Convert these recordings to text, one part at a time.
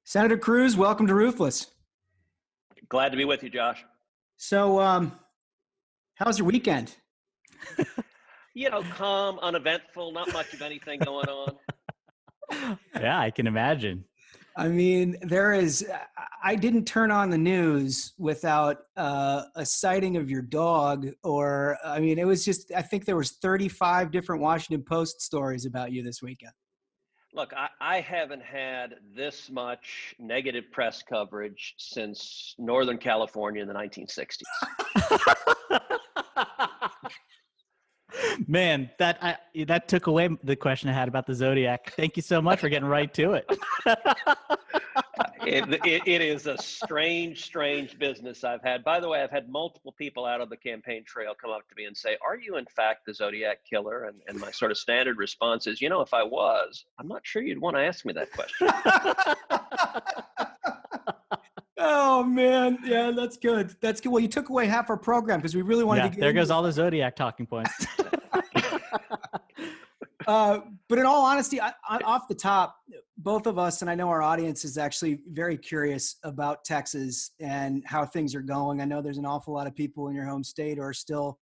Senator Cruz, welcome to Ruthless. Glad to be with you, Josh. So, how's your weekend? Calm, uneventful, not much of anything going on. Yeah, I can imagine. I mean, I didn't turn on the news without a sighting of your dog, it was just, I think there was 35 different Washington Post stories about you this weekend. Look, I haven't had this much negative press coverage since Northern California in the 1960s. Man, that took away the question I had about the zodiac. Thank you so much for getting right to it. It is a strange business I've had. By the way, I've had multiple people out of the campaign trail come up to me and say, "Are you in fact the Zodiac killer?" And my sort of standard response is, if I was, I'm not sure you'd want to ask me that question. Oh man, yeah, that's good. That's good. Well, you took away half our program because we really wanted to get there into goes all the zodiac talking points. But in all honesty, off the top, both of us, and I know our audience is actually very curious about Texas and how things are going. I know there's an awful lot of people in your home state who are still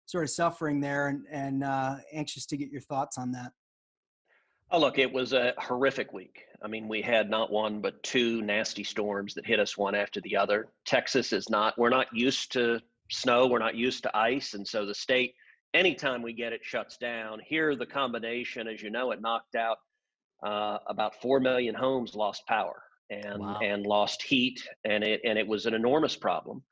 sort of suffering there and anxious to get your thoughts on that. Oh, look, it was a horrific week. I mean, we had not one, but two nasty storms that hit us one after the other. Texas we're not used to snow. We're not used to ice. And so the state, anytime we get it, shuts down. Here, the combination, as you know, it knocked out about 4 million homes lost power and lost heat. And it was an enormous problem.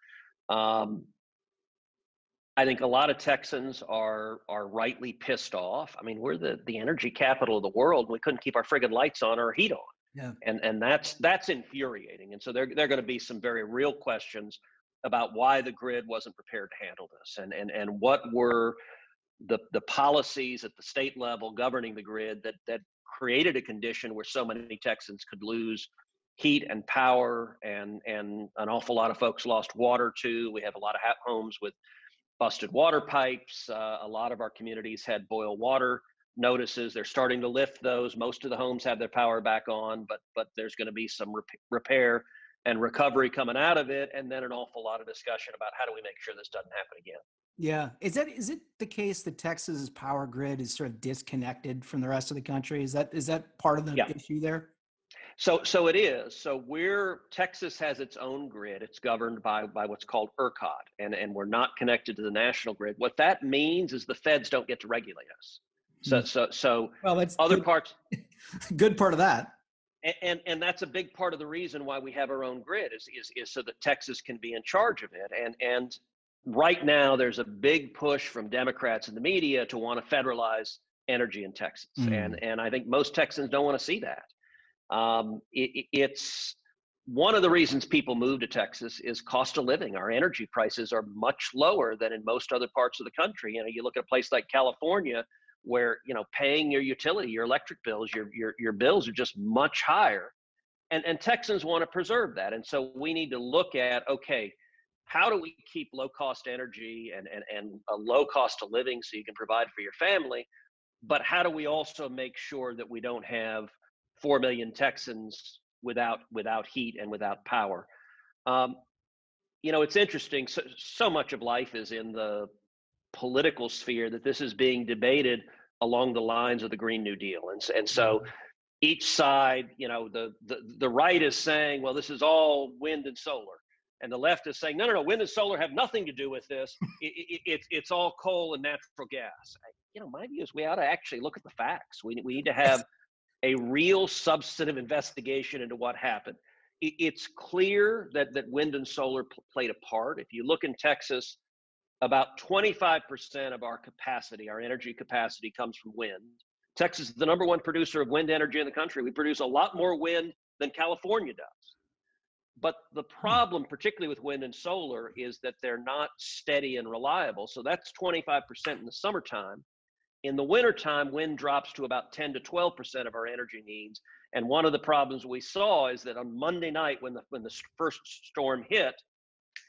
I think a lot of Texans are rightly pissed off. I mean, we're the energy capital of the world. We couldn't keep our friggin' lights on or heat on. Yeah. And that's infuriating. And so there are going to be some very real questions about why the grid wasn't prepared to handle this and what were the policies at the state level governing the grid that created a condition where so many Texans could lose heat and power, and an awful lot of folks lost water too. We have a lot of homes with busted water pipes. A lot of our communities had boil water notices. They're starting to lift those. Most of the homes have their power back on, but there's going to be some repair and recovery coming out of it, and then an awful lot of discussion about how do we make sure this doesn't happen again. Yeah. Is it the case that Texas's power grid is sort of disconnected from the rest of the country? Is that part of the issue there? So it is. So Texas has its own grid. It's governed by what's called ERCOT, and we're not connected to the national grid. What that means is the feds don't get to regulate us. So well, that's other good, parts. Good part of that. And that's a big part of the reason why we have our own grid is so that Texas can be in charge of it. And right now there's a big push from Democrats in the media to want to federalize energy in Texas. And I think most Texans don't want to see that. It's one of the reasons people move to Texas is cost of living. Our energy prices are much lower than in most other parts of the country. You look at a place like California where, paying your utility, your electric bills, your bills are just much higher. And Texans want to preserve that. And so we need to look at, okay, how do we keep low cost energy and a low cost of living so you can provide for your family? But how do we also make sure that we don't have 4 million Texans without heat and without power? It's interesting. So much of life is in the political sphere that this is being debated along the lines of the Green New Deal. And so each side, the right is saying, well, this is all wind and solar. And the left is saying, no, wind and solar have nothing to do with this. It's all coal and natural gas. My view is we ought to actually look at the facts. We need to have a real substantive investigation into what happened. It's clear that wind and solar played a part. If you look in Texas, about 25% of our capacity, our energy capacity, comes from wind. Texas is the number one producer of wind energy in the country. We produce a lot more wind than California does. But the problem, particularly with wind and solar, is that they're not steady and reliable. So that's 25% in the summertime. In the wintertime, wind drops to about 10 to 12% of our energy needs. And one of the problems we saw is that on Monday night, when the first storm hit,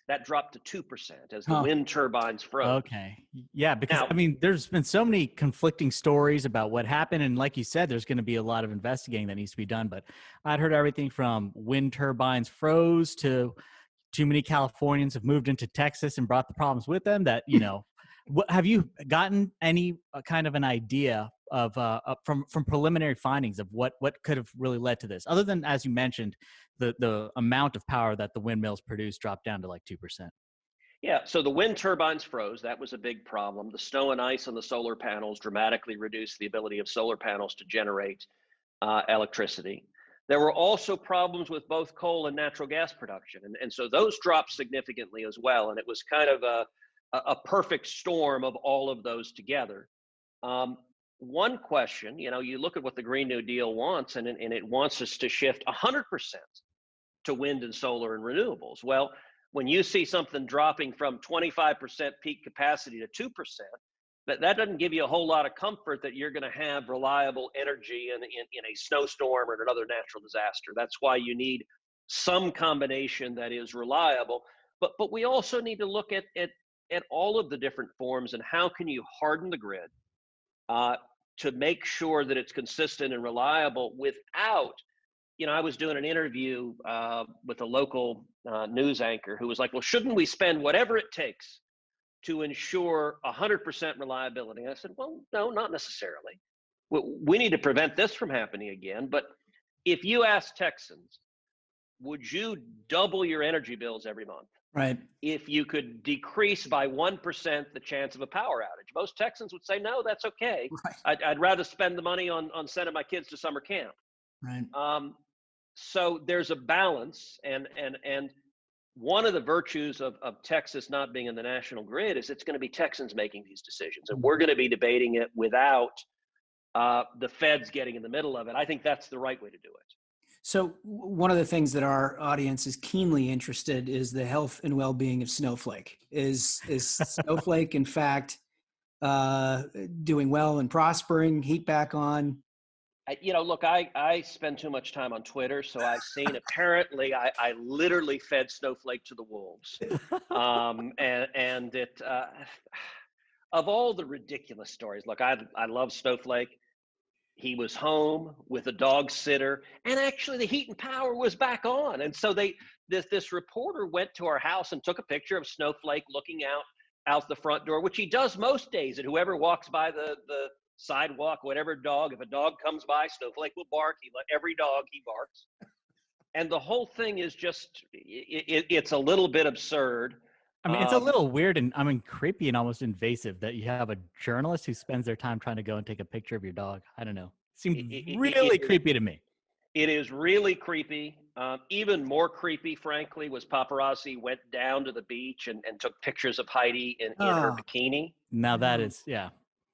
that dropped to 2% as the Huh. wind turbines froze. Okay. Yeah, because Now, I mean, there's been so many conflicting stories about what happened. And like you said, there's going to be a lot of investigating that needs to be done. But I'd heard everything from wind turbines froze to too many Californians have moved into Texas and brought the problems with them that, have you gotten any kind of an idea of from preliminary findings of what could have really led to this, other than, as you mentioned, the amount of power that the windmills produce dropped down to like 2%? Yeah, so the wind turbines froze. That was a big problem. The snow and ice on the solar panels dramatically reduced the ability of solar panels to generate electricity. There were also problems with both coal and natural gas production. And so those dropped significantly as well. And it was kind of a perfect storm of all of those together. One question, you look at what the Green New Deal wants, and it wants us to shift 100% to wind and solar and renewables. Well, when you see something dropping from 25% peak capacity to 2%, that doesn't give you a whole lot of comfort that you're going to have reliable energy in a snowstorm or another natural disaster. That's why you need some combination that is reliable. But we also need to look at all of the different forms and how can you harden the grid to make sure that it's consistent and reliable without, I was doing an interview with a local news anchor who was like, well, shouldn't we spend whatever it takes to ensure 100% reliability? And I said, well, no, not necessarily. We need to prevent this from happening again. But if you ask Texans, would you double your energy bills every month? Right. If you could decrease by 1% the chance of a power outage? Most Texans would say, no, that's okay. Right. I'd rather spend the money on sending my kids to summer camp. Right. So there's a balance, and one of the virtues of Texas not being in the national grid is it's going to be Texans making these decisions, and we're going to be debating it without the feds getting in the middle of it. I think that's the right way to do it. So one of the things that our audience is keenly interested is the health and well-being of Snowflake. Is Snowflake, in fact, doing well and prospering? Heat back on? Look, I spend too much time on Twitter, so I've seen apparently I literally fed Snowflake to the wolves. And it, of all the ridiculous stories, look, I love Snowflake. He was home with a dog sitter, and actually the heat and power was back on. And so this reporter went to our house and took a picture of Snowflake looking out the front door, which he does most days. And whoever walks by the sidewalk, whatever dog, if a dog comes by, Snowflake will bark. Every dog, he barks. And the whole thing is just, it's a little bit absurd. I mean, it's a little weird and creepy and almost invasive that you have a journalist who spends their time trying to go and take a picture of your dog. I don't know. Seems really creepy to me. It is really creepy. Even more creepy, frankly, was paparazzi went down to the beach and took pictures of Heidi in her bikini. Now that is, yeah.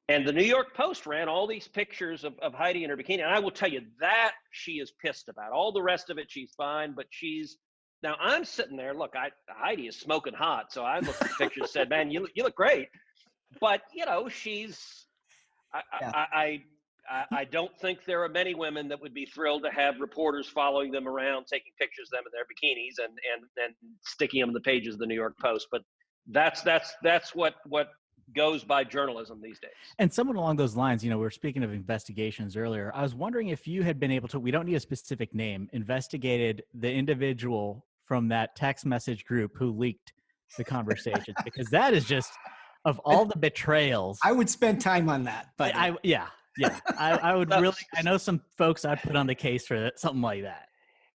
And the New York Post ran all these pictures of Heidi in her bikini. And I will tell you that she is pissed about. All the rest of it, she's fine. But now I'm sitting there. Look, Heidi is smoking hot. So I looked at the picture and said, man, you look great. But, I don't think there are many women that would be thrilled to have reporters following them around, taking pictures of them in their bikinis and sticking them in the pages of the New York Post. But that's what goes by journalism these days. And someone along those lines, we were speaking of investigations earlier. I was wondering if you had been able to, we don't need a specific name, investigated the individual from that text message group who leaked the conversation, because that is just, of all the betrayals. I would spend time on that. But I would really, I know some folks I'd put on the case for something like that.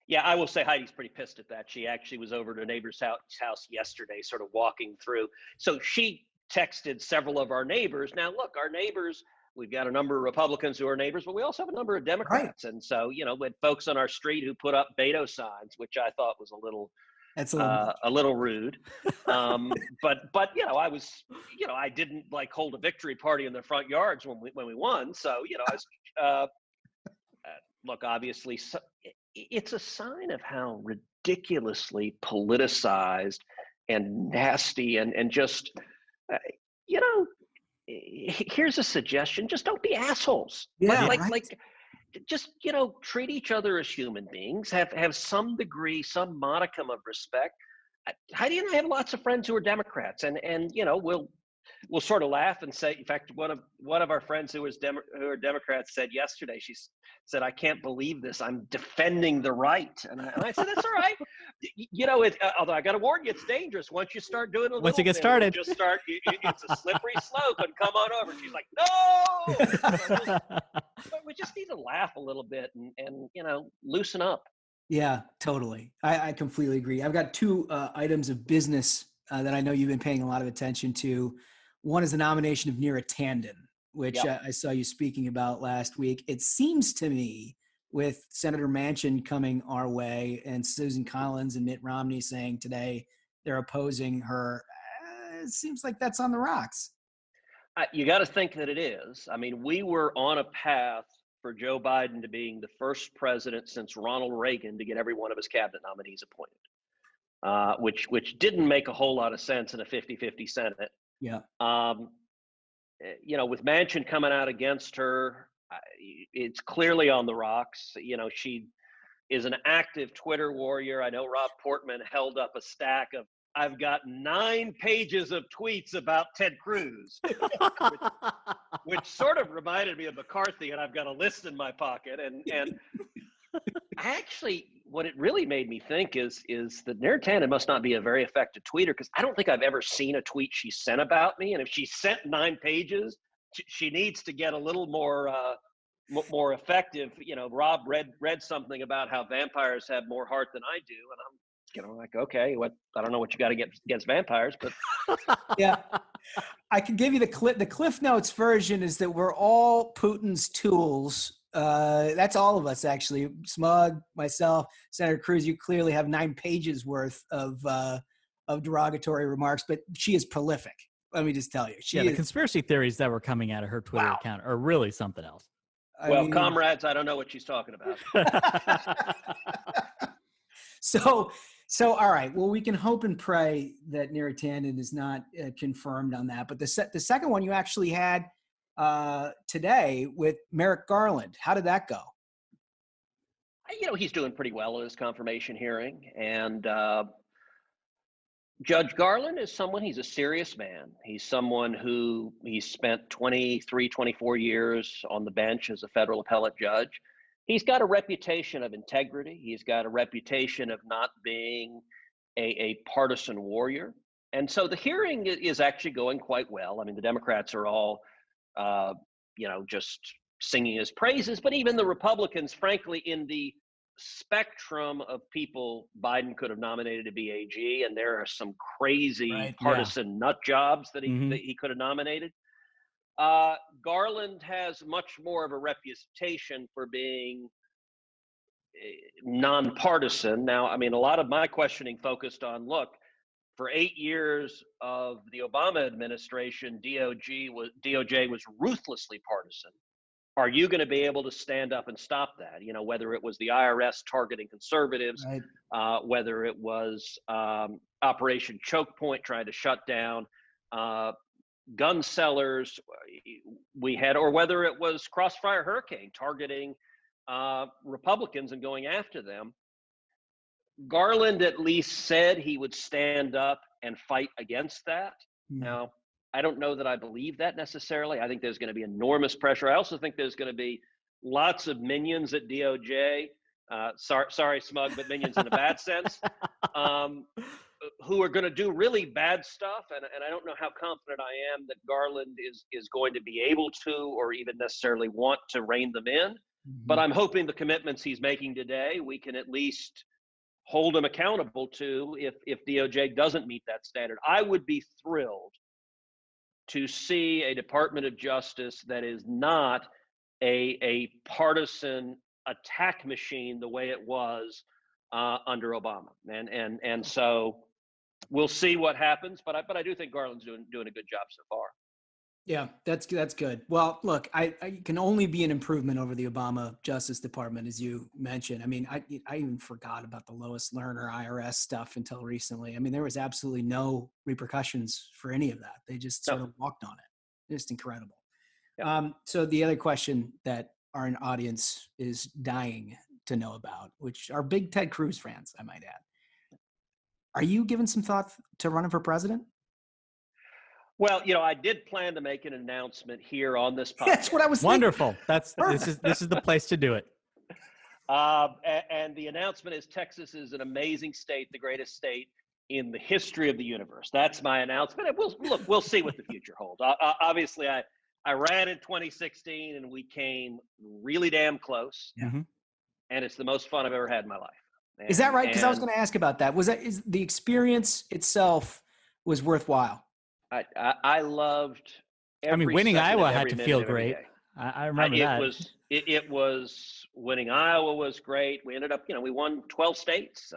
Yeah, I will say Heidi's pretty pissed at that. She actually was over to a neighbor's house yesterday, sort of walking through. So she texted several of our neighbors. Now, look, our neighbors, we've got a number of Republicans who are neighbors, but we also have a number of Democrats. Right. And so, we had folks on our street who put up Beto signs, which I thought was a little rude. But I was, I didn't hold a victory party in the front yards when we won. So, look, obviously it's a sign of how ridiculously politicized and nasty and just, here's a suggestion. Just don't be assholes. Yeah, just, treat each other as human beings, have some degree, some modicum of respect. Heidi and I have lots of friends who are Democrats, and we'll sort of laugh and say, in fact, one of our friends who are Democrats said yesterday, said, "I can't believe this. I'm defending the right," and I said, "That's all right." Although I got to warn you, it's dangerous. Once you start doing a little Once you get bit, started, just start. It's a slippery slope, and come on over. She's like, "No." But we just need to laugh a little bit and loosen up. Yeah, totally. I completely agree. I've got two items of business that I know you've been paying a lot of attention to. One is the nomination of Neera Tanden, which Yep. I saw you speaking about last week. It seems to me, with Senator Manchin coming our way and Susan Collins and Mitt Romney saying today they're opposing her, it seems like that's on the rocks. You got to think that it is. I mean, we were on a path for Joe Biden to being the first president since Ronald Reagan to get every one of his cabinet nominees appointed, which didn't make a whole lot of sense in a 50-50 Senate. Yeah. With Manchin coming out against her, it's clearly on the rocks. She is an active Twitter warrior. I know Rob Portman held up a stack of, "I've got 9 pages of tweets about Ted Cruz," which sort of reminded me of McCarthy, and I've got a list in my pocket. And actually, what it really made me think is that Neera Tanden must not be a very effective tweeter, because I don't think I've ever seen a tweet she sent about me. And if she sent 9 pages, she needs to get a little more effective. Rob read something about how vampires have more heart than I do, and I'm like, okay, I don't know what you got against vampires, but yeah, I can give you the Cliff Notes version is that we're all Putin's tools. That's all of us, actually. Smug, myself, Senator Cruz. You clearly have 9 pages worth of derogatory remarks, but she is prolific. Let me just tell you. The conspiracy theories that were coming out of her Twitter account are really something else. Comrades, I don't know what she's talking about. So, all right. Well, we can hope and pray that Neera Tanden is not confirmed on that. But the second one you actually had today with Merrick Garland. How did that go? He's doing pretty well in his confirmation hearing. And Judge Garland is he's a serious man. He's someone who he's spent 23, 24 years on the bench as a federal appellate judge. He's got a reputation of integrity. He's got a reputation of not being a partisan warrior. And so the hearing is actually going quite well. I mean, the Democrats are all, just singing his praises, but even the Republicans, frankly, in the spectrum of people Biden could have nominated to be AG, and there are some crazy partisan nut jobs that he could have nominated. Garland has much more of a reputation for being nonpartisan. Now, I mean, a lot of my questioning focused on, look, for 8 years of the Obama administration, DOJ was ruthlessly partisan. Are you going to be able to stand up and stop that? Whether it was the IRS targeting conservatives, whether it was Operation Choke Point trying to shut down gun sellers we had, or whether it was Crossfire Hurricane targeting Republicans and going after them. Garland at least said he would stand up and fight against that. Now, I don't know that I believe that necessarily. I think there's going to be enormous pressure. I also think there's going to be lots of minions at DOJ. Sorry, Smug, but minions in a bad sense. Who are going to do really bad stuff, and I don't know how confident I am that Garland is going to be able to, or even necessarily want to, rein them in. But I'm hoping the commitments he's making today, we can at least hold him accountable to if DOJ doesn't meet that standard. I would be thrilled to see a Department of Justice that is not a partisan attack machine the way it was under Obama, and so we'll see what happens. But I do think Garland's doing a good job so far. Yeah, that's good. Well, look, I can only be an improvement over the Obama Justice Department, as you mentioned. I mean, I even forgot about the Lois Lerner IRS stuff until recently. I mean, there was absolutely no repercussions for any of that. They just sort of walked on it. Just incredible. Yeah. So the other question that our audience is dying to know about, which are big Ted Cruz fans, I might add. Are you giving some thought to running for president? Well, I did plan to make an announcement here on this podcast. That's what I was thinking. Wonderful. This is the place to do it. And the announcement is Texas is an amazing state, the greatest state in the history of the universe. That's my announcement. And we'll see what the future holds. Obviously, I ran in 2016 and we came really damn close. Yeah. Mm-hmm. And it's the most fun I've ever had in my life. Is that right? Because I was going to ask about that. Is the experience itself was worthwhile? I loved every winning second Iowa of had every to minute feel of every great. day. I remember that. It was winning Iowa was great. We ended up, we won 12 states.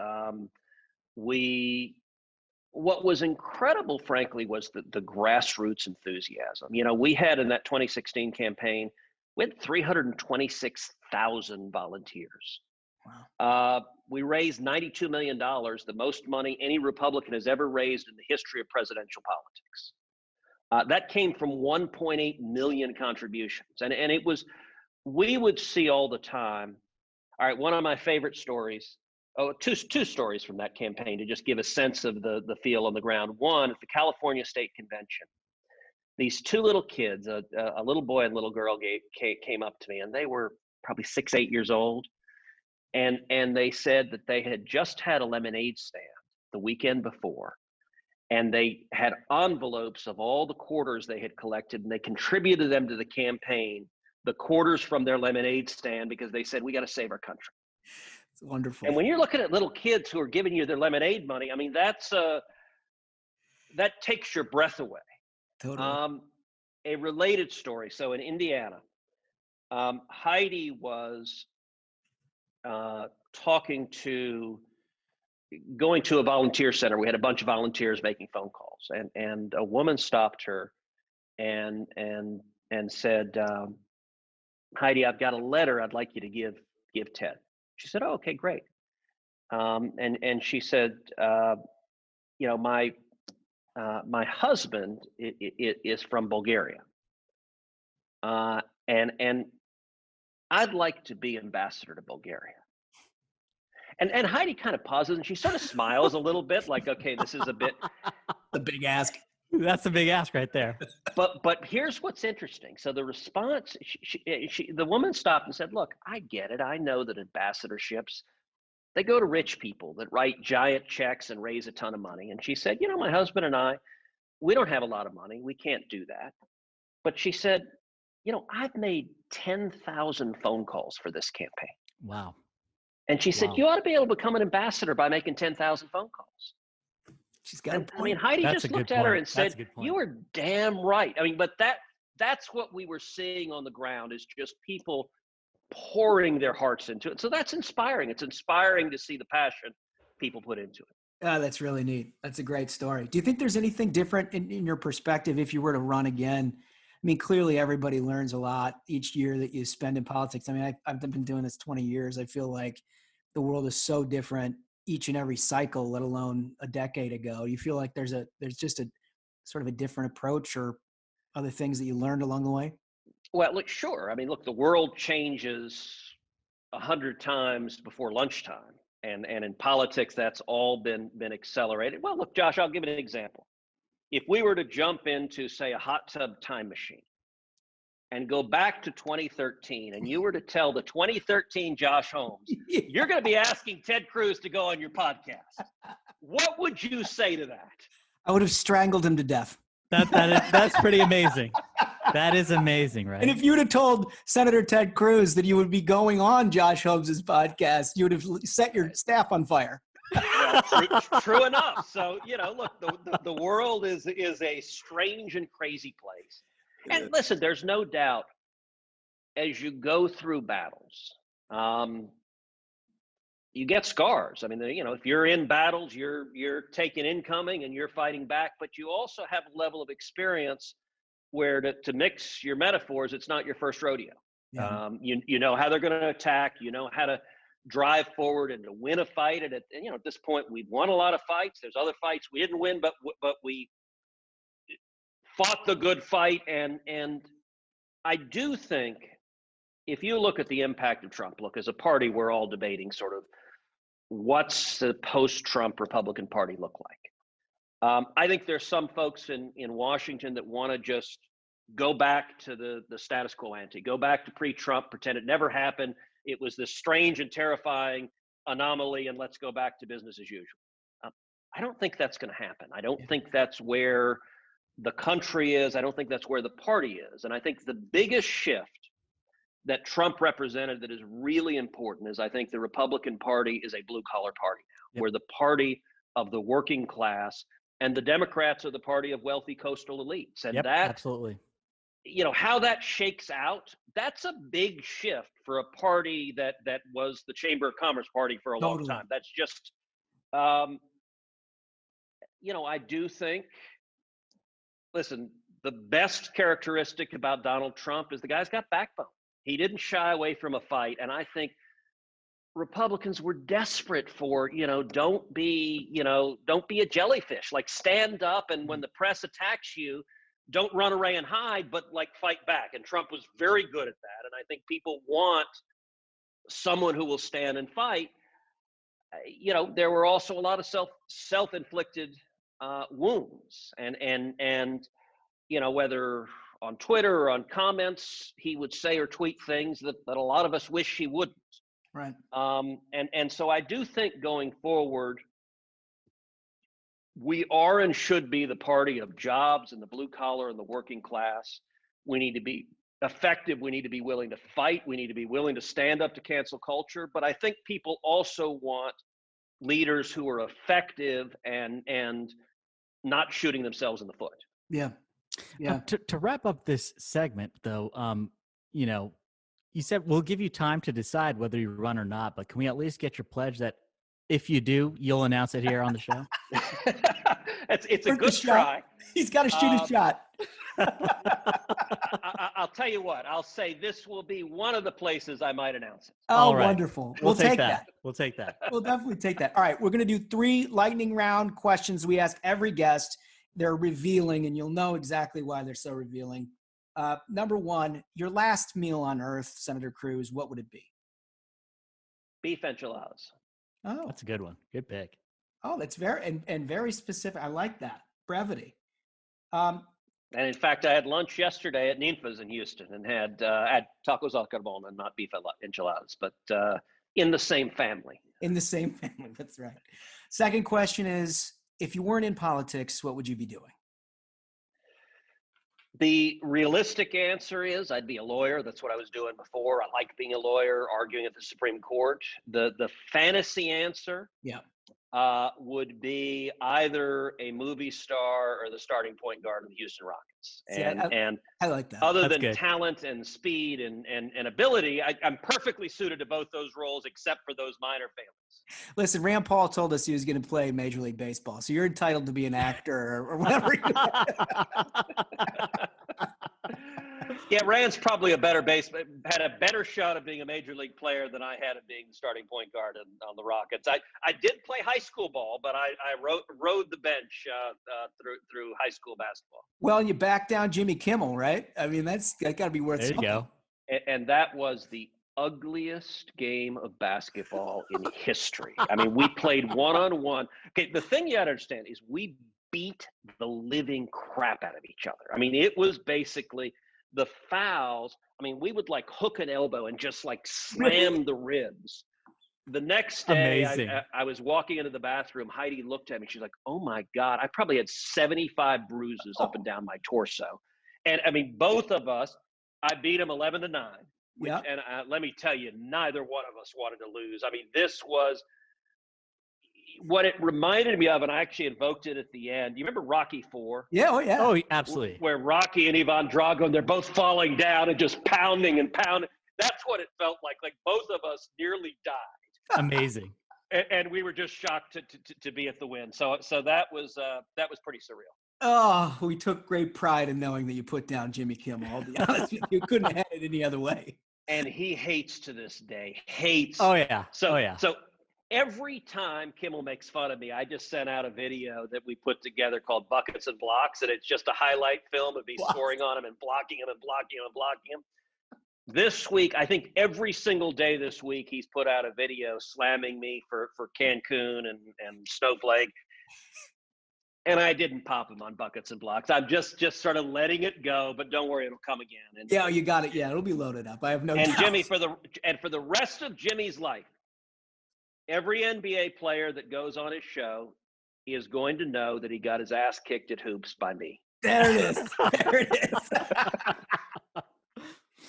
What was incredible, frankly, was the grassroots enthusiasm. We had in that 2016 campaign, we had 326,000 volunteers. Wow. We raised $92 million, the most money any Republican has ever raised in the history of presidential politics. That came from 1.8 million contributions. And it was, we would see all the time. All right, one of my favorite stories, two stories from that campaign to just give a sense of the feel on the ground. One, at the California State Convention, these two little kids, a little boy and little girl came up to me, and they were probably 6, 8 years old. And they said that they had just had a lemonade stand the weekend before, and they had envelopes of all the quarters they had collected, and they contributed them to the campaign, the quarters from their lemonade stand, because they said, we got to save our country. It's wonderful. And when you're looking at little kids who are giving you their lemonade money, that takes your breath away. Totally. A related story. So in Indiana, Heidi was going to a volunteer center. We had a bunch of volunteers making phone calls, and a woman stopped her and said, Heidi, I've got a letter I'd like you to give Ted. She said, oh, okay, great. And she said, my husband is from Bulgaria, and I'd like to be ambassador to Bulgaria. And Heidi kind of pauses, and she sort of smiles a little bit, like, okay, this is a bit the big ask. That's a big ask right there. But here's what's interesting. So the response, the woman stopped and said, look, I get it. I know that ambassadorships, they go to rich people that write giant checks and raise a ton of money. And she said, my husband and I, we don't have a lot of money. We can't do that. But she said, I've made 10,000 phone calls for this campaign. Wow. And she said, you ought to be able to become an ambassador by making 10,000 phone calls. She's got a point. Heidi That's just a good looked at her point. and said, That's a good point. you are damn right. But that's what we were seeing on the ground, is just people pouring their hearts into it. So that's inspiring. It's inspiring to see the passion people put into it. That's really neat. That's a great story. Do you think there's anything different in your perspective if you were to run again? Clearly everybody learns a lot each year that you spend in politics. I've been doing this 20 years. I feel like the world is so different each and every cycle, let alone a decade ago. You feel like there's just a sort of a different approach or other things that you learned along the way? Well, look, sure. The world changes 100 times before lunchtime. And in politics, that's all been accelerated. Well, look, Josh, I'll give an example. If we were to jump into, say, a hot tub time machine and go back to 2013, and you were to tell the 2013 Josh Holmes, you're going to be asking Ted Cruz to go on your podcast, what would you say to that? I would have strangled him to death. That's pretty amazing. That is amazing, right? And if you'd have told Senator Ted Cruz that you would be going on Josh Holmes's podcast, you would have set your staff on fire. Well, true enough. So, look, the world is a strange and crazy place. And listen, there's no doubt as you go through battles, you get scars. If you're in battles, you're taking incoming and you're fighting back, but you also have a level of experience where, to mix your metaphors, it's not your first rodeo. Yeah. You know how they're going to attack, you know how to drive forward and to win a fight. And at this point, we've won a lot of fights. There's other fights we didn't win, but we fought the good fight. And I do think if you look at the impact of Trump, look, as a party, we're all debating sort of what's the post-Trump Republican Party look like? I think there's some folks in Washington that want to just go back to the status quo ante, go back to pre-Trump, pretend it never happened. It was this strange and terrifying anomaly, and let's go back to business as usual. I don't think that's going to happen. I don't think that's where the country is. I don't think that's where the party is. And I think the biggest shift that Trump represented that is really important is I think the Republican Party is a blue-collar party now. We're the party of the working class, and the Democrats are the party of wealthy coastal elites. And that, absolutely. You know, how that shakes out, that's a big shift for a party that was the Chamber of Commerce party for a long time. That's just, you know, I do think, listen, the best characteristic about Donald Trump is the guy's got backbone. He didn't shy away from a fight. And I think Republicans were desperate for, you know, don't be a jellyfish, like stand up. And when the press attacks you, don't run away and hide, but like fight back. And Trump was very good at that. And I think people want someone who will stand and fight. You know, there were also a lot of self-inflicted wounds, and you know, whether on Twitter or on comments, he would say or tweet things that a lot of us wish he wouldn't. Right. And so I do think going forward, we are and should be the party of jobs and the blue collar and the working class. We need to be effective. We need to be willing to fight. We need to be willing to stand up to cancel culture. But I think people also want leaders who are effective and not shooting themselves in the foot. Yeah. Yeah. To wrap up this segment, though, you know, you said we'll give you time to decide whether you run or not, but can we at least get your pledge that if you do, you'll announce it here on the show? It's a good try. He's got to shoot a shot. I'll tell you what. I'll say this will be one of the places I might announce it. Oh, right. Wonderful. We'll take that. We'll take that. We'll definitely take that. All right. We're going to do 3 lightning round questions we ask every guest. They're revealing, and you'll know exactly why they're so revealing. Number 1, your last meal on earth, Senator Cruz, what would it be? Beef enchiladas. Oh, that's a good one. Good pick. Oh, that's very and very specific. I like that brevity. And in fact, I had lunch yesterday at Ninfa's in Houston and had tacos al carbon, and not beef enchiladas, but in the same family. In the same family. That's right. Second question is, if you weren't in politics, what would you be doing? The realistic answer is I'd be a lawyer. That's what I was doing before. I like being a lawyer, arguing at the Supreme Court. The fantasy answer would be either a movie star or the starting point guard of the Houston Rockets. And I like that. Other than talent and speed and ability, I'm perfectly suited to both those roles, except for those minor failings. Listen, Rand Paul told us he was going to play Major League Baseball, so you're entitled to be an actor or whatever. Yeah, Rand's probably had a better shot of being a major league player than I had of being the starting point guard on the Rockets. I did play high school ball, but I rode the bench through high school basketball. Well, you backed down Jimmy Kimmel, right? I mean, that got to be worth something. There you go. And that was the ugliest game of basketball in history. I mean, we played one-on-one. Okay, the thing you got to understand is we beat the living crap out of each other. I mean, it was basically the fouls. I mean, we would like hook an elbow and just like slam the ribs. The next day, I was walking into the bathroom. Heidi looked at me. She's like, "Oh my God, I probably had 75 bruises up and down my torso." And I mean, both of us, I beat him 11-9. Yeah. And let me tell you, neither one of us wanted to lose. I mean, this was what it reminded me of, and I actually invoked it at the end. You remember Rocky IV? Yeah, oh yeah. Oh, absolutely. Where Rocky and Ivan Drago, and they're both falling down and just pounding and pounding. That's what it felt like. Like both of us nearly died. Amazing. And we were just shocked to be at the win. So that was pretty surreal. Oh, we took great pride in knowing that you put down Jimmy Kimmel. I'll be honest with you. Couldn't have had it any other way. And he hates to this day. Hates. Oh yeah. So every time Kimmel makes fun of me, I just sent out a video that we put together called Buckets and Blocks, and it's just a highlight film of me scoring on him and blocking him and blocking him and blocking him. this week, I think every single day this week, he's put out a video slamming me for Cancun and Snowflake. And I didn't pop him on buckets and blocks. I'm just sort of letting it go, but don't worry, it'll come again. And, yeah, you got it. Yeah, it'll be loaded up. I have no doubt. And Jimmy, for the rest of Jimmy's life, every NBA player that goes on his show is going to know that he got his ass kicked at hoops by me. There it is. There it is.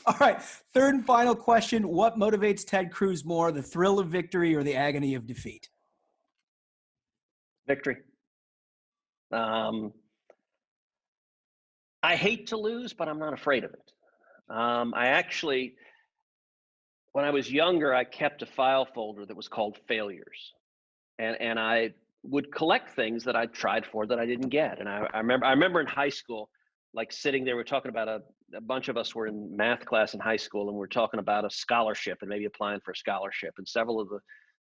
All right. Third and final question. What motivates Ted Cruz more, the thrill of victory or the agony of defeat? Victory. I hate to lose, but I'm not afraid of it. I actually, when I was younger, I kept a file folder that was called failures. And I would collect things that I tried for that I didn't get. And I remember in high school, like sitting there, we're talking about a bunch of us were in math class in high school, and we're talking about a scholarship and maybe applying for a scholarship. And several of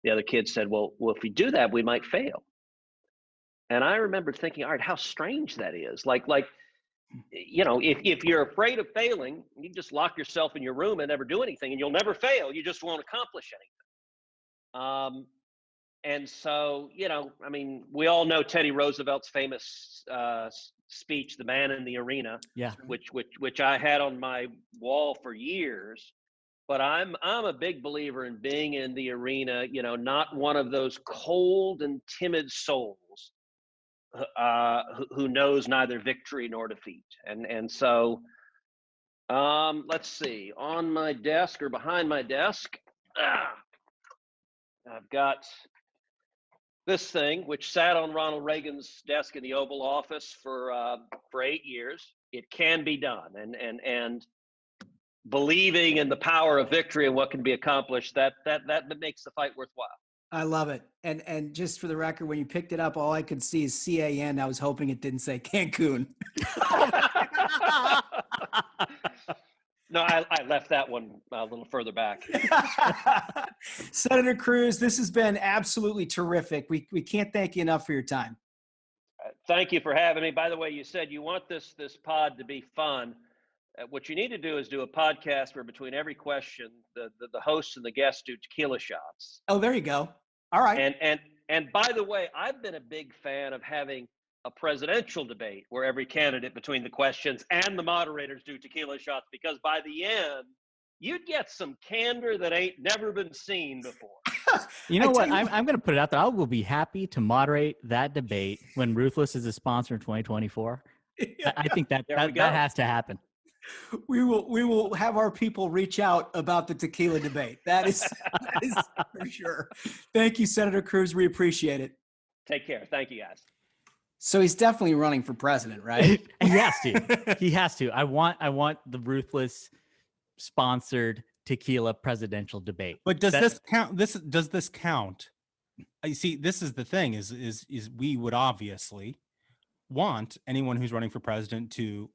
the other kids said, well, if we do that, we might fail. And I remember thinking, all right, how strange that is. Like, you know, if you're afraid of failing, you just lock yourself in your room and never do anything, and you'll never fail. You just won't accomplish anything. And so, you know, I mean, we all know Teddy Roosevelt's famous speech, "The Man in the Arena," Yeah. which I had on my wall for years. But I'm a big believer in being in the arena. You know, not one of those cold and timid souls who knows neither victory nor defeat. And so, let's see, on my desk or behind my desk, I've got this thing, which sat on Ronald Reagan's desk in the Oval Office for 8 years. It can be done, and believing in the power of victory and what can be accomplished, that makes the fight worthwhile. I love it. And just for the record, when you picked it up, all I could see is CAN. I was hoping it didn't say Cancun. No, I left that one a little further back. Senator Cruz, this has been absolutely terrific. We can't thank you enough for your time. Thank you for having me. By the way, you said you want this pod to be fun. What you need to do is do a podcast where between every question, the host and the guests do tequila shots. Oh, there you go. All right. And by the way, I've been a big fan of having a presidential debate where every candidate between the questions and the moderators do tequila shots, because by the end, you'd get some candor that ain't never been seen before. You know what? I'm going to put it out there. I will be happy to moderate that debate when Ruthless is a sponsor in 2024. I think that has to happen. We will have our people reach out about the tequila debate. That is for sure. Thank you, Senator Cruz. We appreciate it. Take care. Thank you, guys. So he's definitely running for president, right? He has to. He has to. I want the Ruthless sponsored tequila presidential debate. But does this count? Does this count? You see, this is the thing: is we would obviously want anyone who's running for president to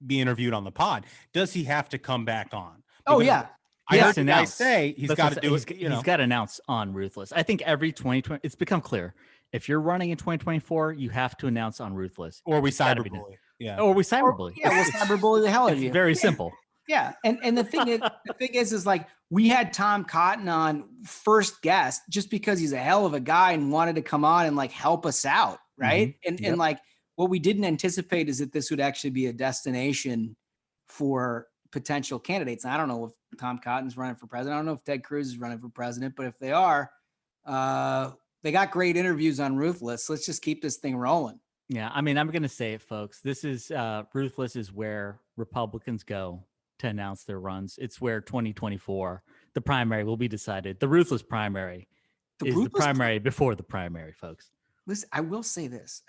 be interviewed on the pod. Does he have to come back on? Oh yeah. I heard the guy say he's got to do it. He's got to announce on Ruthless. I think every 2020, it's become clear. If you're running in 2024, you have to announce on Ruthless. Or we cyberbully. Yeah. Or we cyberbully. Yeah, we'll cyberbully the hell out of you. Very simple. Yeah. And the thing is like, we had Tom Cotton on first guest just because he's a hell of a guy and wanted to come on and like help us out. Right. Mm-hmm. And like, what we didn't anticipate is that this would actually be a destination for potential candidates. And I don't know if Tom Cotton's running for president. I don't know if Ted Cruz is running for president, but if they are, they got great interviews on Ruthless. Let's just keep this thing rolling. Yeah. I mean, I'm going to say it, folks. This is Ruthless is where Republicans go to announce their runs. It's where 2024, the primary will be decided. The Ruthless primary is the primary before the primary, folks. Listen, I will say this.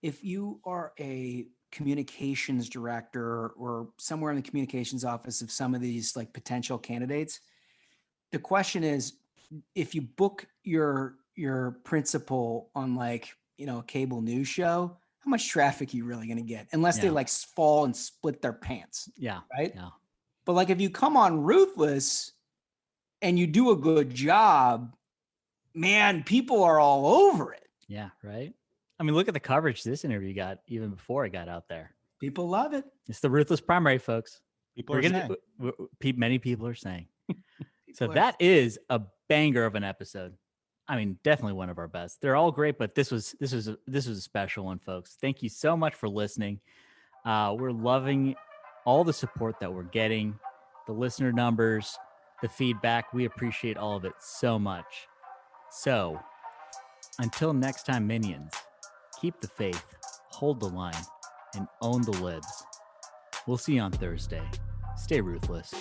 If you are a communications director or somewhere in the communications office of some of these like potential candidates, the question is, if you book your principal on like, you know, a cable news show, how much traffic are you really going to get? Unless they like fall and split their pants. Yeah. Right. Yeah. But like, if you come on Ruthless and you do a good job, man, people are all over it. Yeah. Right. I mean, look at the coverage this interview got even before it got out there. People love it. It's the Ruthless primary, folks. Many people are saying. So People are- that is a banger of an episode. I mean, definitely one of our best. They're all great, but this was a special one, folks. Thank you so much for listening. We're loving all the support that we're getting, the listener numbers, the feedback. We appreciate all of it so much. So until next time, minions, keep the faith, hold the line, and own the libs. We'll see you on Thursday. Stay ruthless.